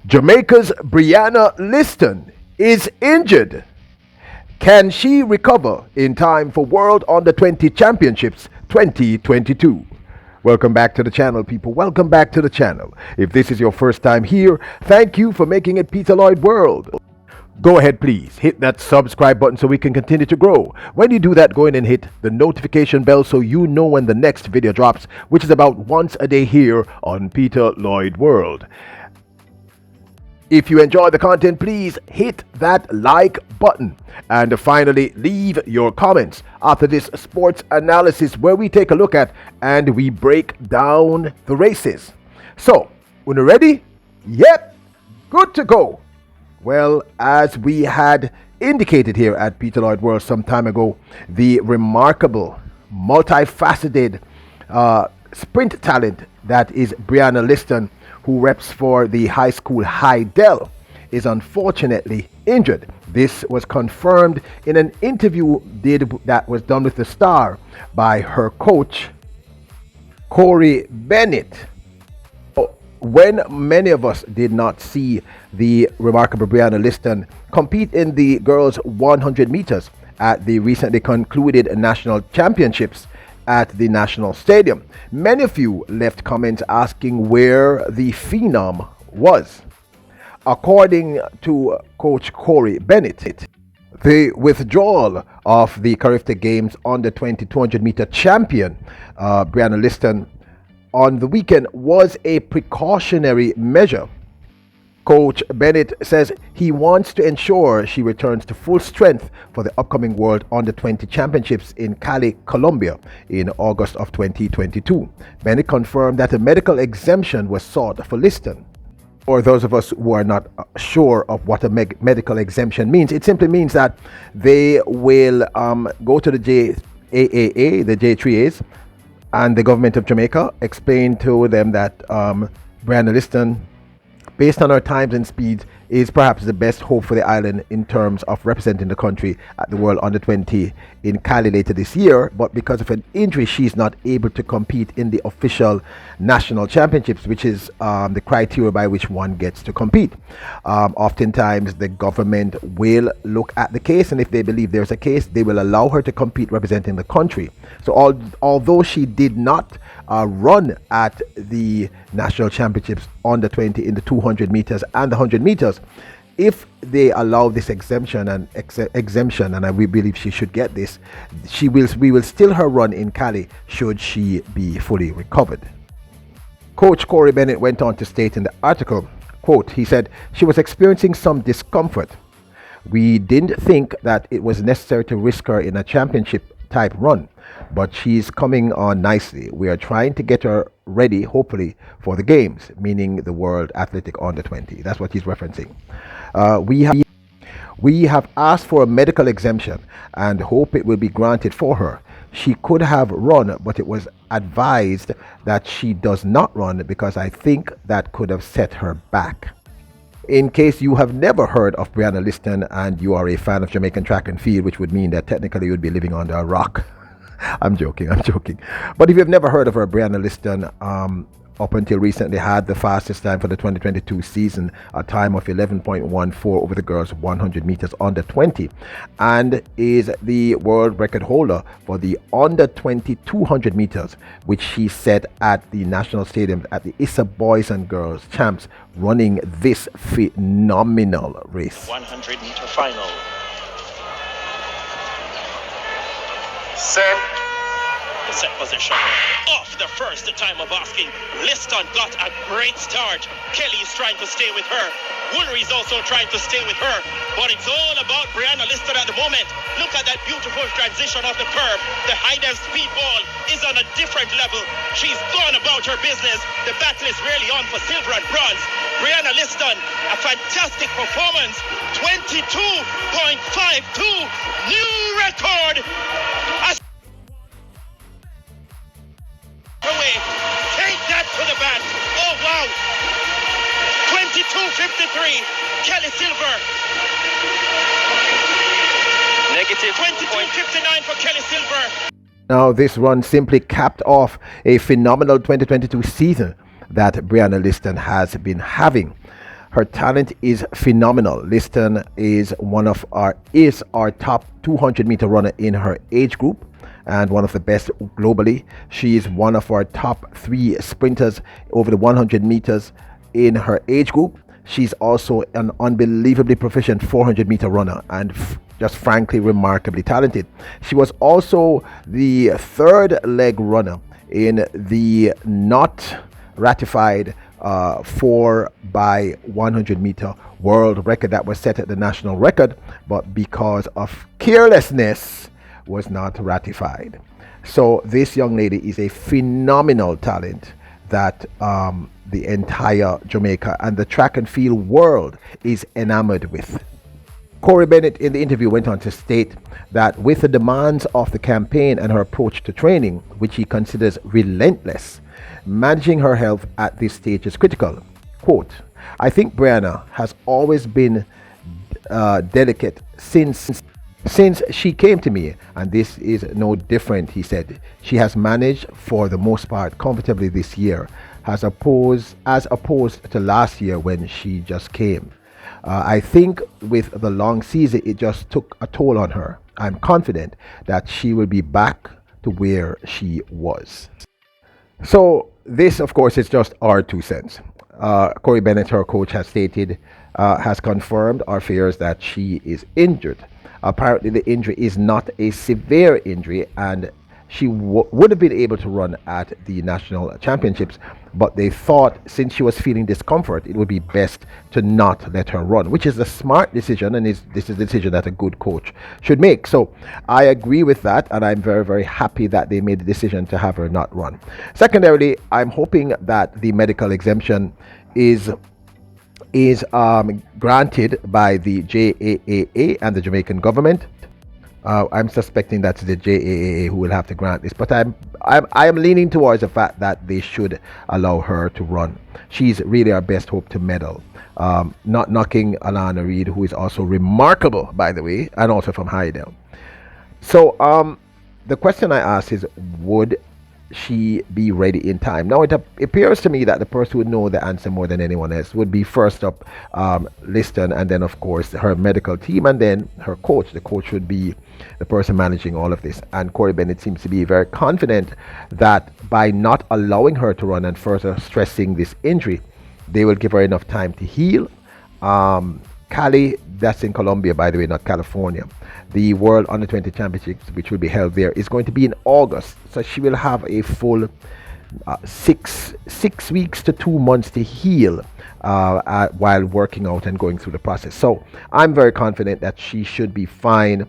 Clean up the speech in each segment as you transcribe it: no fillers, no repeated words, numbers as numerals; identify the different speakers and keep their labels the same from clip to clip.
Speaker 1: Jamaica's Brianna Lyston is injured. Can she recover in time for World Under-20 Championships 2022? Welcome back to the channel, people. Welcome back to the channel. If this is your first time here, thank you for making it Peter Lloyd World. Go ahead, please. Hit that subscribe button so we can continue to grow. When you do that, go in and hit the notification bell so you know when the next video drops, which is about once a day here on Peter Lloyd World. If you enjoy the content, please hit that like button. And finally, leave your comments after this sports analysis where we take a look at and we break down the races. So, when you're ready? Yep, good to go. Well, as we had indicated here at Peter Lloyd World some time ago, the remarkable, multifaceted sprint talent that is Brianna Lyston, who reps for the high school Hydel, is unfortunately injured. This was confirmed in an interview that was done with the Star by her coach, Corey Bennett. When many of us did not see the remarkable Brianna Lyston compete in the girls 100 meters at the recently concluded national championships at the National Stadium, many of you left comments asking where the phenom was. According to Coach Corey Bennett, the withdrawal of the Carifta Games Under-20 200-meter champion, Brianna Lyston, on the weekend was a precautionary measure. Coach Bennett says he wants to ensure she returns to full strength for the upcoming World Under-20 Championships in Cali, Colombia in August of 2022. Bennett confirmed that a medical exemption was sought for Lyston. For those of us who are not sure of what a medical exemption means, it simply means that they will go to the JAAA, the J3As, and the government of Jamaica, explain to them that Brianna Lyston, based on her times and speeds, is perhaps the best hope for the island in terms of representing the country at the World Under-20 in Cali later this year. But because of an injury, she's not able to compete in the official national championships, which is the criteria by which one gets to compete. Oftentimes, the government will look at the case, and if they believe there's a case, they will allow her to compete representing the country. So although she did not run at the national championships Under-20 in the 200 meters and the 100 meters, if they allow this exemption, and we believe she should get this, we will still her run in Cali should she be fully recovered. Coach Corey Bennett went on to state in the article, quote, he said, she was experiencing some discomfort. We didn't think that it was necessary to risk her in a championship type run, but she's coming on nicely. We are trying to get her ready, hopefully, for the games, meaning the World Athletic Under-20. That's what he's referencing. We have asked for a medical exemption and hope it will be granted for her. She could have run, but it was advised that she does not run because I think that could have set her back. In case you have never heard of Brianna Lyston and you are a fan of Jamaican track and field, which would mean that technically you would be living under a rock. I'm joking. But if you've never heard of her, Brianna Lyston, up until recently had the fastest time for the 2022 season, a time of 11.14 over the girls 100 meters Under-20, and is the world record holder for the Under-20 200 meters, which she set at the National Stadium at the ISA Boys and Girls Champs, running this phenomenal race.
Speaker 2: 100 meter final. Set. The set position. Off the first time of asking. Lyston got a great start. Kelly is trying to stay with her. Woolery is also trying to stay with her. But it's all about Brianna Lyston at the moment. Look at that beautiful transition off the curve. The Hydel speedball is on a different level. She's gone about her business. The battle is really on for silver and bronze. Brianna Lyston, a fantastic performance. 22.52. New record. Away. Take that to the bank. Oh, wow. 22.53. Kelly Silver. Negative 22.59 for Kelly Silver.
Speaker 1: Now, this run simply capped off a phenomenal 2022 season that Brianna Lyston has been having. Her talent is phenomenal. Lyston is our top 200-meter runner in her age group and one of the best globally. She is one of our top 3 sprinters over the 100 meters in her age group. She's also an unbelievably proficient 400-meter runner and just frankly remarkably talented. She was also the 3rd leg runner in the not ratified 4 by 100 meter world record that was set at the national record, but because of carelessness was not ratified. So this young lady is a phenomenal talent that the entire Jamaica and the track and field world is enamored with. Corey Bennett in the interview went on to state that with the demands of the campaign and her approach to training, which he considers relentless, managing her health at this stage is critical. Quote, I think Brianna has always been delicate since she came to me, and this is no different, he said. She has managed for the most part comfortably this year, as opposed to last year when she just came. I think with the long season, it just took a toll on her. I'm confident that she will be back to where she was. So this, of course, is just our 2 cents. Corey Bennett, her coach, has confirmed our fears that she is injured. Apparently, the injury is not a severe injury, and she would have been able to run at the national championships, but they thought since she was feeling discomfort, it would be best to not let her run, which is a smart decision, and this is a decision that a good coach should make. So I agree with that, and I'm very, very happy that they made the decision to have her not run. Secondarily, I'm hoping that the medical exemption is granted by the JAAA and the Jamaican government. I'm suspecting that's the JAAA who will have to grant this, but I am leaning towards the fact that they should allow her to run. She's really our best hope to medal. Not knocking Alana Reid, who is also remarkable, by the way, and also from Hydel. So the question I ask is, would she be ready in time? Now it appears to me that the person who would know the answer more than anyone else would be first up Lyston, and then of course her medical team, and then her coach. The coach would be the person managing all of this, and Corey Bennett seems to be very confident that by not allowing her to run and further stressing this injury, they will give her enough time to heal. Cali, that's in Colombia, by the way, not California. The World Under-20 Championships, which will be held there, is going to be in August. So she will have a full 6 weeks to 2 months to heal while working out and going through the process. So I'm very confident that she should be fine.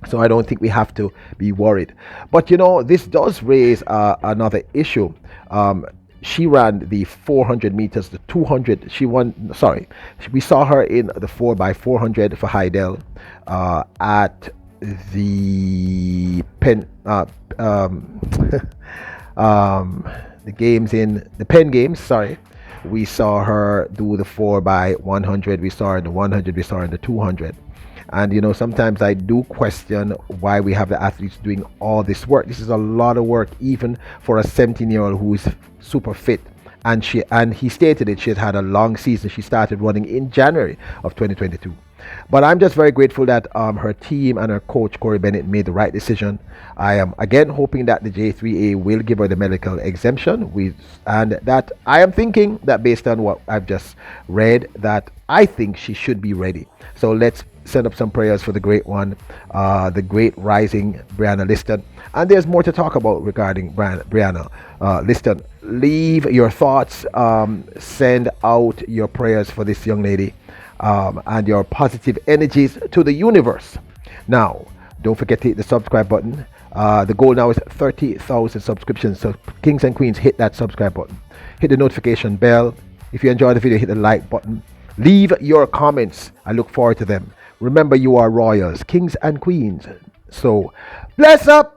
Speaker 1: So I don't think we have to be worried. But you know, this does raise another issue. She ran the 400 meters, the 200. We saw her in the 4x400 for Hydel at the Penn Games. Sorry, we saw her do the 4x100. We saw her in the 100. We saw her in the 200. And you know, sometimes I do question why we have the athletes doing all this work. This is a lot of work, even for a 17-year-old who is super fit. And he stated it. She had a long season. She started running in January of 2022. But I'm just very grateful that her team and her coach Corey Bennett made the right decision. I am again hoping that the J3A will give her the medical exemption. And that I am thinking that based on what I've just read, that I think she should be ready. So let's send up some prayers for the great one, the great rising Brianna Lyston. And there's more to talk about regarding Brianna Lyston. Leave your thoughts, send out your prayers for this young lady, and your positive energies to the universe. Now, don't forget to hit the subscribe button. The goal now is 30,000 subscriptions. So kings and queens, hit that subscribe button. Hit the notification bell. If you enjoyed the video, hit the like button. Leave your comments. I look forward to them. Remember, you are royals, kings and queens. So bless up.